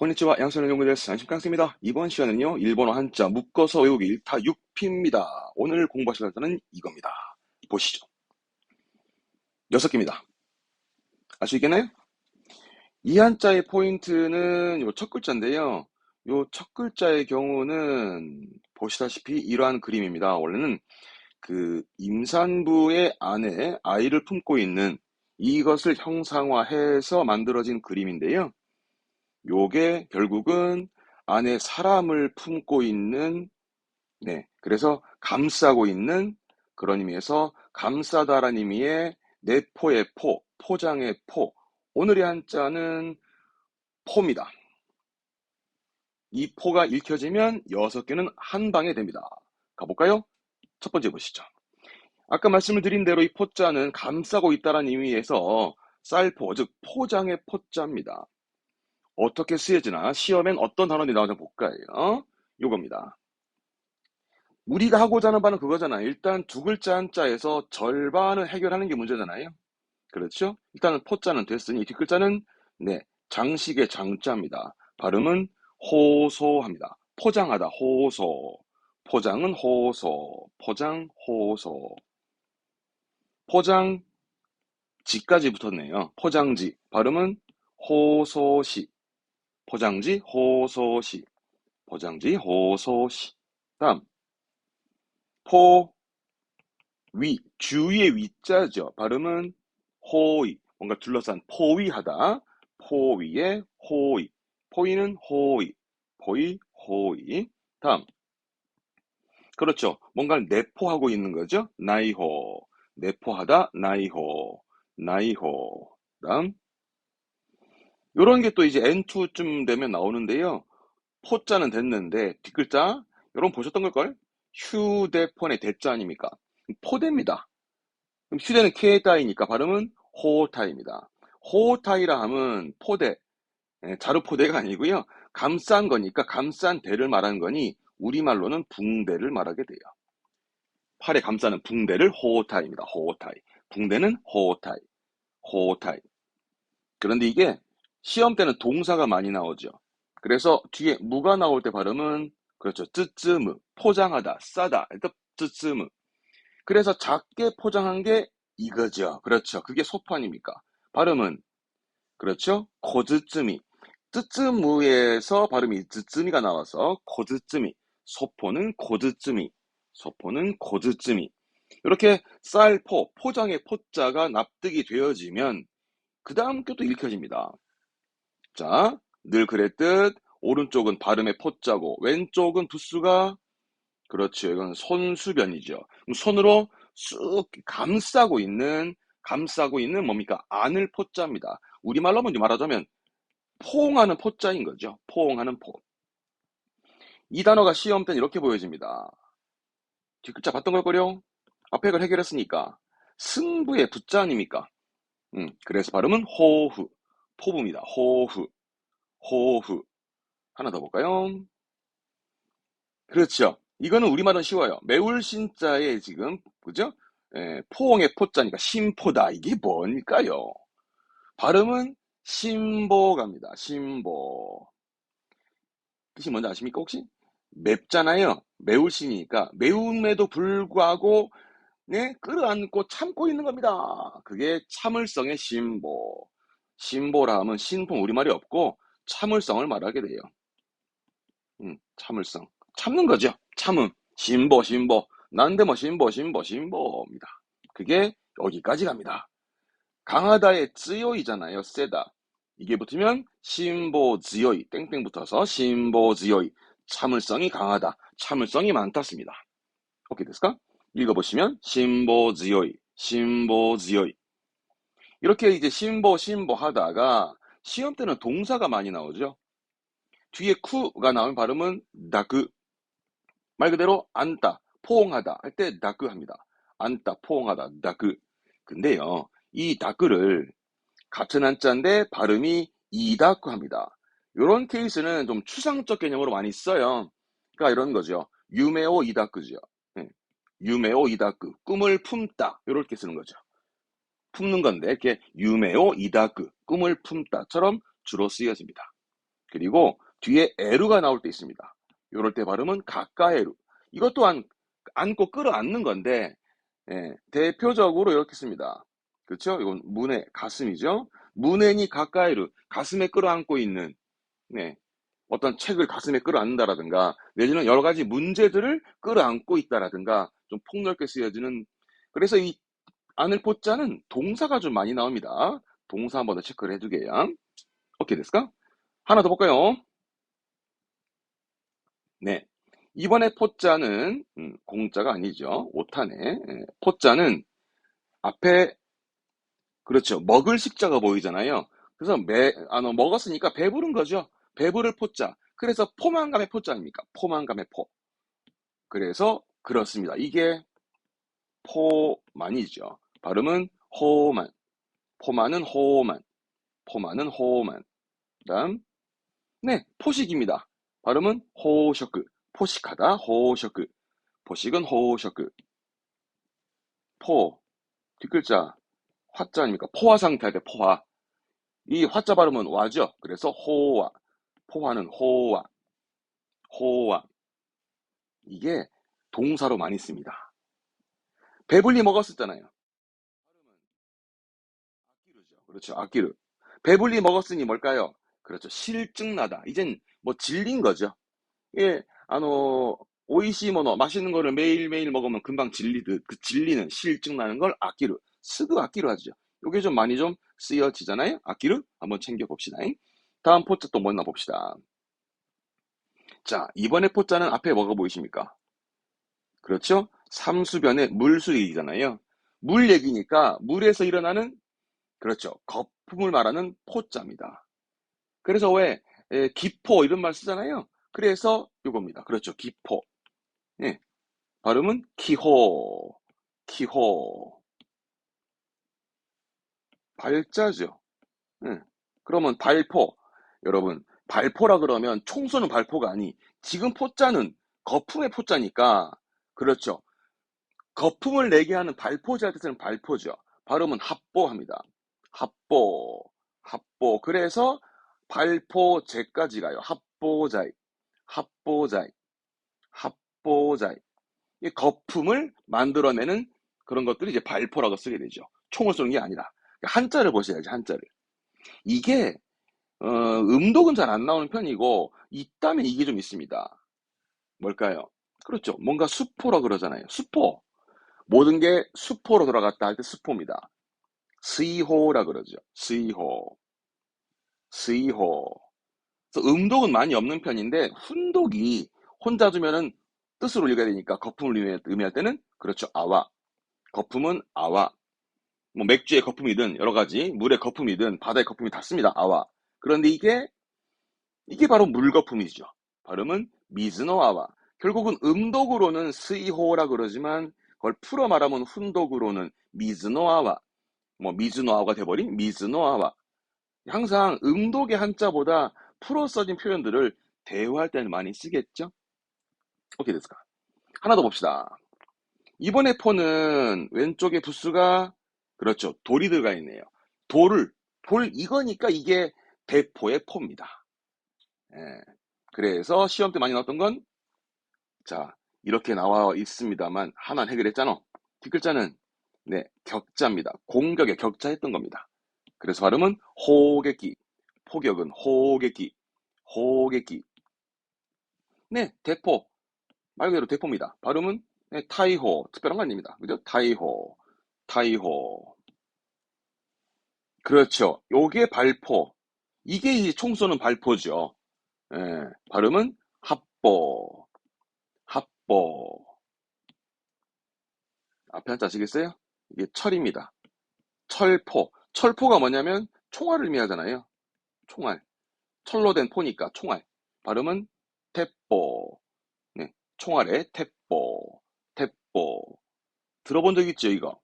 konnichiwa. 양손의 연구 데스 안심강스입니다. 이번 시간은요, 일본어 한자 묶어서 외우기 1타 6피입니다. 오늘 공부하실 단어는 이겁니다. 보시죠. 6개입니다. 알 수 있겠나요? 이 한자의 포인트는 요 첫 글자인데요. 요 첫 글자의 경우는 보시다시피 이러한 그림입니다. 원래는 그 임산부의 안에 아이를 품고 있는 이것을 형상화해서 만들어진 그림인데요. 요게 결국은 안에 사람을 품고 있는, 그래서 감싸고 있는 그런 의미에서 감싸다라는 의미의 내포의 포, 포장의 포. 오늘의 한자는 포입니다. 이 포가 읽혀지면 6개는 한 방에 됩니다. 가볼까요? 첫 번째 보시죠. 아까 말씀을 드린 대로 이 포자는 감싸고 있다는 의미에서 쌀포, 즉 포장의 포자입니다. 어떻게 쓰여지나 시험엔 어떤 단어들이 나오는지 볼까요? 요겁니다. 우리가 하고자 하는 바는 그거잖아요. 일단 두 글자 한자에서 절반을 해결하는 게 문제잖아요. 그렇죠? 일단은 포자는 됐으니 뒷글자는 장식의 장자입니다. 발음은 호소합니다. 포장하다, 호소. 포장은 호소. 포장, 호소. 포장지까지 붙었네요. 포장지. 발음은 호소시. 포장지, 호소시. 포장지, 호소시. 다음, 포, 위, 주위의 위자죠. 발음은 호위, 뭔가 둘러싼 포위하다. 포위의 호위. 포위는 호위. 포위, 호위. 다음, 그렇죠. 뭔가를 내포하고 있는 거죠. 나이호. 내포하다, 나이호. 나이호. 다음, 요런 게 또 이제 N2쯤 되면 나오는데요. 포자는 됐는데 뒷글자 여러분 보셨던 걸걸? 휴대폰의 대자 아닙니까? 포대입니다. 그럼 휴대는 K다이니까 발음은 호타입니다. 호타이라 하면 포대, 자루 포대가 아니고요. 감싼 거니까 감싼 대를 말하는 거니 우리말로는 붕대를 말하게 돼요. 팔에 감싸는 붕대를 호타입니다. 호타이. 붕대는 호타이. 호타이. 그런데 이게 시험 때는 동사가 많이 나오죠. 그래서 뒤에 무가 나올 때 발음은 그렇죠. 쯔쯔무, 포장하다, 싸다. 일단 쯔쯔무. 그래서 작게 포장한 게 이거죠. 그렇죠. 그게 소포 아닙니까? 발음은 그렇죠. 고즈쯔미. 쯔쯔무에서 발음이 쯔쯔미가 나와서 고즈쯔미. 소포는 고즈쯔미. 소포는 고즈쯔미. 이렇게 쌀포, 포장의 포자가 납득이 되어지면 그 다음 것도 읽혀집니다. 자, 늘 그랬듯 오른쪽은 발음의 포자고 왼쪽은 부수가 그렇죠. 이건 손수변이죠. 그럼 손으로 쑥 감싸고 있는 뭡니까? 안을 포자입니다. 우리말로 먼저 말하자면 포옹하는 포자인 거죠. 포옹하는 포. 이 단어가 시험 때는 이렇게 보여집니다. 뒷글자 봤던 걸걸요? 앞에 걸 해결했으니까 승부의 부자 아닙니까? 그래서 발음은 호후. 포부입니다. 호후. 호후. 하나 더 볼까요? 그렇죠. 이거는 우리말은 쉬워요. 매울 신자에 지금, 그죠? 포옹의 포자니까 심포다. 이게 뭘까요? 발음은 심보갑니다. 심보. 뜻이 뭔지 아십니까, 혹시? 맵잖아요. 매울 신이니까. 매움에도 불구하고, 끌어안고 참고 있는 겁니다. 그게 참을성의 심보. 심보라 하면 신품 우리말이 없고, 참을성을 말하게 돼요. 참을성. 참는 거죠. 참음. 신보, 신보. 난데 뭐 신보, 신보, 신보입니다. 그게 여기까지 갑니다. 강하다의 쯔요이잖아요. 세다. 이게 붙으면 신보 즈요이. 땡땡 붙어서 신보 즈요이. 참을성이 강하다. 참을성이 많다 씁니다. 오케이 됐을까? 읽어보시면 신보 즈요이. 신보 즈요이. 이렇게 이제 신보, 신보 하다가 시험 때는 동사가 많이 나오죠. 뒤에 쿠가 나오면 발음은 나그. 말 그대로 안다, 포옹하다 할 때 다크 합니다. 안다, 포옹하다, 다크. 근데요, 이 다크를 같은 한자인데 발음이 이다크 합니다. 이런 케이스는 좀 추상적 개념으로 많이 써요. 그러니까 이런 거죠. 유메오 이다크죠. 유메오 이다크, 꿈을 품다. 이렇게 쓰는 거죠. 품는 건데 이렇게 유메오 이다크, 꿈을 품다처럼 주로 쓰여집니다. 그리고 뒤에 에루가 나올 때 있습니다. 요럴 때 발음은 가까에루. 이것 또한 안고 끌어안는 건데, 대표적으로 이렇게 씁니다. 그렇죠? 이건 문의 가슴이죠. 문해니 가까이루, 가슴에 끌어안고 있는, 네, 어떤 책을 가슴에 끌어안는다라든가, 내지는 여러 가지 문제들을 끌어안고 있다라든가, 좀 폭넓게 쓰여지는, 그래서 이 안을 포자는 동사가 좀 많이 나옵니다. 동사 한번 더 체크를 해두게요. 오케이 됐을까? 하나 더 볼까요? 네. 이번에 포자는, 공자가 아니죠. 오타네. 포자는 앞에, 그렇죠. 먹을 식자가 보이잖아요. 그래서 먹었으니까 배부른 거죠. 배부를 포자. 그래서 포만감의 포자 아닙니까? 포만감의 포. 그래서 그렇습니다. 이게 포만이죠. 발음은 호만. 포만은 호만. 포만은 호만. 다음, 네, 포식입니다. 발음은 호셔크. 포식하다, 호셔크. 포식은 호셔크. 포, 뒷글자, 화자 아닙니까? 포화 상태 할 때 포화. 이 화자 발음은 와죠. 그래서 호화. 포화는 호화. 호화. 이게 동사로 많이 씁니다. 배불리 먹었었잖아요. 아끼르죠. 그렇죠. 아끼르. 배불리 먹었으니 뭘까요? 그렇죠. 실증나다. 이젠 뭐 질린 거죠. 예, 오이시모노, 맛있는 거를 매일매일 먹으면 금방 질리듯, 그 질리는, 실증나는 걸 아끼르, 스그 아끼르 하죠. 요게 좀 많이 좀 쓰여지잖아요. 아끼르? 한번 챙겨봅시다. 다음 포자 또 뭐나 봅시다. 자, 이번에 포자는 앞에 뭐가 보이십니까? 그렇죠? 삼수변의 물수얘기잖아요. 물 얘기니까 물에서 일어나는, 그렇죠. 거품을 말하는 포자입니다. 그래서 왜 기포 이런 말 쓰잖아요. 그래서 요겁니다. 그렇죠. 기포. 예, 발음은 키호. 키호. 발자죠. 예. 그러면 발포. 여러분, 발포라 그러면 총 쏘는 발포가 아니. 지금 포자는 거품의 포자니까. 그렇죠. 거품을 내게 하는 발포자의 뜻은 발포죠. 발음은 합보합니다. 합보. 합보. 그래서 발포제까지 가요. 합보자이. 합보자이. 합보자이. 이 거품을 만들어내는 그런 것들이 이제 발포라고 쓰게 되죠. 총을 쏘는 게 아니라. 한자를 보셔야지, 한자를. 이게, 음독은 잘 안 나오는 편이고, 있다면 이게 좀 있습니다. 뭘까요? 그렇죠. 뭔가 수포라 그러잖아요. 수포. 모든 게 수포로 돌아갔다 할 때 수포입니다. 스이호라 그러죠. 스이호. 스이호. 그래서 음독은 많이 없는 편인데, 훈독이 혼자 두면은 뜻으로 읽어야 되니까 거품을 의미할 때는, 그렇죠. 아와. 거품은 아와. 뭐 맥주의 거품이든 여러 가지 물의 거품이든 바다의 거품이 다 씁니다. 아와. 그런데 이게 바로 물 거품이죠. 발음은 미즈노아와. 결국은 음독으로는 스이호라 그러지만 그걸 풀어 말하면 훈독으로는 미즈노아와. 뭐 미즈노아가 돼버린 미즈노아와. 항상 음독의 한자보다 풀어 써진 표현들을 대화할 때는 많이 쓰겠죠. 오케이 됐을까? 하나 더 봅시다. 이번에 포는 왼쪽에 부수가, 그렇죠. 돌이 들어가 있네요. 돌 이거니까 이게 대포의 포입니다. 예. 그래서 시험 때 많이 나왔던 건, 자, 이렇게 나와 있습니다만 하나는 해결했잖아. 뒷글자는, 네, 격자입니다. 공격에 격자했던 겁니다. 그래서 발음은 호객기. 포격은 호객기. 호객기. 네, 대포. 말 그대로 대포입니다. 발음은, 네, 타이호. 특별한 거 아닙니다. 그죠? 타이호. 타이호. 그렇죠. 요게 발포. 이게 이 총 쏘는 발포죠. 예, 발음은 합보. 합보. 앞에 한자 아시겠어요? 이게 철입니다. 철포. 철포가 뭐냐면 총알을 의미하잖아요. 총알. 철로 된 포니까 총알. 발음은 태포. 네, 총알의 태포. 태포. 들어본 적 있죠, 이거?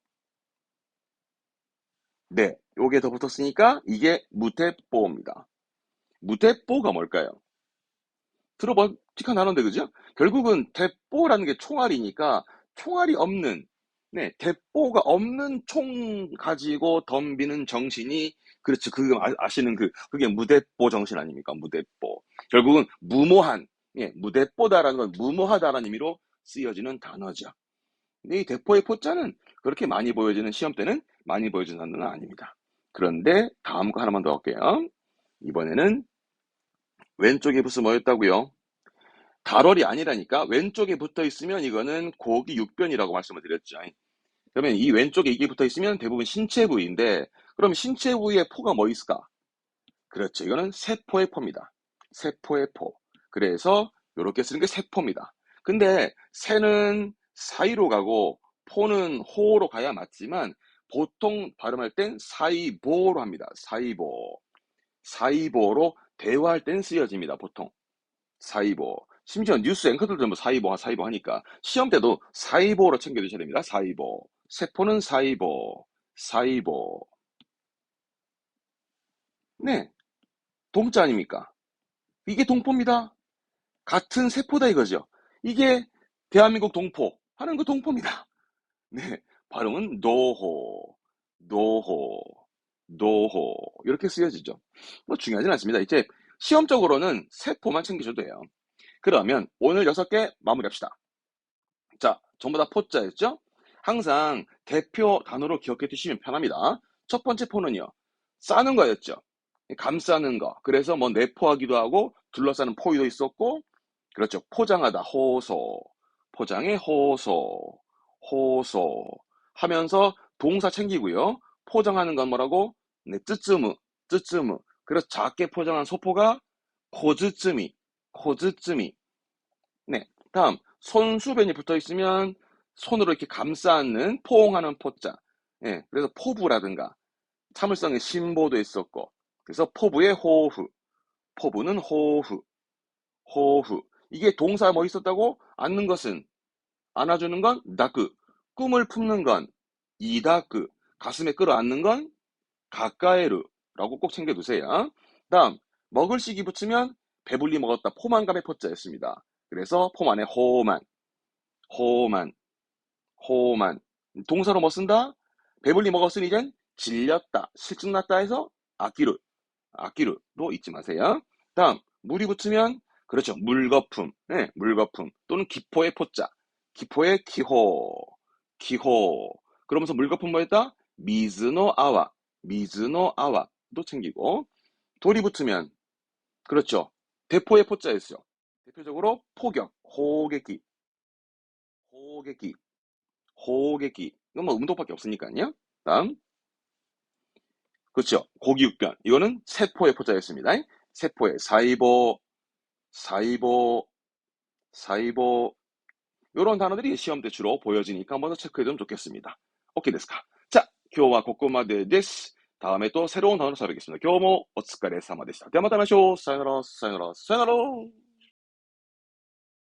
네, 요게 더 붙었으니까 이게 무태뽀입니다. 무태뽀가 뭘까요? 들어본 직한 단어인데 그죠? 결국은 대포라는 게 총알이니까 총알이 없는, 네, 대포가 없는 총 가지고 덤비는 정신이, 그렇죠. 그 아시는 그게 무대포 정신 아닙니까? 무대포. 결국은 무모한, 예, 무대포다라는 건 무모하다라는 의미로 쓰여지는 단어죠. 근데 이 대포의 포자는 그렇게 많이 보여지는 시험 때는 많이 보여지는 단어는 아닙니다. 그런데 다음 거 하나만 더 할게요. 이번에는 왼쪽에 부스 뭐였다고요? 달월이 아니라니까. 왼쪽에 붙어 있으면 이거는 고기 육변이라고 말씀을 드렸죠. 그러면 이 왼쪽에 이게 붙어 있으면 대부분 신체 부위인데, 그럼 신체 부위에 포가 뭐 있을까? 그렇죠. 이거는 세포의 포입니다. 세포의 포. 그래서 이렇게 쓰는 게 세포입니다. 근데 새는 사이로 가고 포는 호로 가야 맞지만 보통 발음할 땐 사이보로 합니다. 사이보. 사이보로 대화할 땐 쓰여집니다. 보통. 사이보. 심지어 뉴스 앵커들도 뭐 사이보, 사이보 하니까 시험 때도 사이보로 챙겨두셔야 됩니다. 사이보. 세포는 사이보. 사이보. 네. 동자 아닙니까? 이게 동포입니다. 같은 세포다 이거죠. 이게 대한민국 동포 하는 그 동포입니다. 네. 발음은 노호, 노호, 노호. 이렇게 쓰여지죠. 뭐 중요하진 않습니다. 이제 시험적으로는 세포만 챙기셔도 돼요. 그러면 오늘 6개 마무리합시다. 자, 전부 다 포자였죠? 항상 대표 단어로 기억해 두시면 편합니다. 첫 번째 포는요, 싸는 거였죠. 감싸는 거. 그래서 뭐 내포하기도 하고 둘러싸는 포유도 있었고, 그렇죠. 포장하다, 호소. 포장의 호소. 호소. 하면서 동사 챙기고요. 포장하는 건 뭐라고? 네, 쯔쯔무. 쯔쯔무. 그래서 작게 포장한 소포가 코즈쯔미. 코즈쯔미. 네. 다음, 손수변이 붙어 있으면 손으로 이렇게 감싸 안는 포옹하는 포자. 예, 그래서 포부라든가 참을성의 심보도 있었고, 그래서 포부의 호후, 포부는 호후, 호후. 이게 동사 뭐 있었다고? 안는 것은, 안아주는 건 다크, 꿈을 품는 건 이다크, 가슴에 끌어안는 건 가까에르라고 꼭 챙겨두세요. 다음, 먹을 시기 붙이면 배불리 먹었다, 포만감의 포자였습니다. 그래서 포만의 호만, 호만, 호만. 동사로 뭐 쓴다? 배불리 먹었으니 이젠 질렸다, 실증났다 해서 아끼르, 아끼르로 잊지 마세요. 다음, 물이 붙으면, 그렇죠. 물거품, 네, 물거품. 또는 기포의 포자, 기포의 기호, 기호. 그러면서 물거품 뭐였다? 미즈노 아와, 미즈노 아와도 챙기고. 돌이 붙으면, 그렇죠. 대포의 포자였어요. 대표적으로 포격, 호객기, 호객기, 호객기. 이건 뭐 음도밖에 없으니까요. 다음, 그렇죠. 고기육변. 이거는 세포의 포자였습니다. 세포의 사이보, 사이보, 사이보. 이런 단어들이 시험 때 주로 보여지니까 한번 더 체크해두면 좋겠습니다. 오케이 데스까? 자, 교와 고코마데 데스. 다음에 또 새로운 단어로 찾아뵙겠습니다. 교모 오츠카레 사마でした。ではまた会いましょう。さよなら、さよなら、さよなら。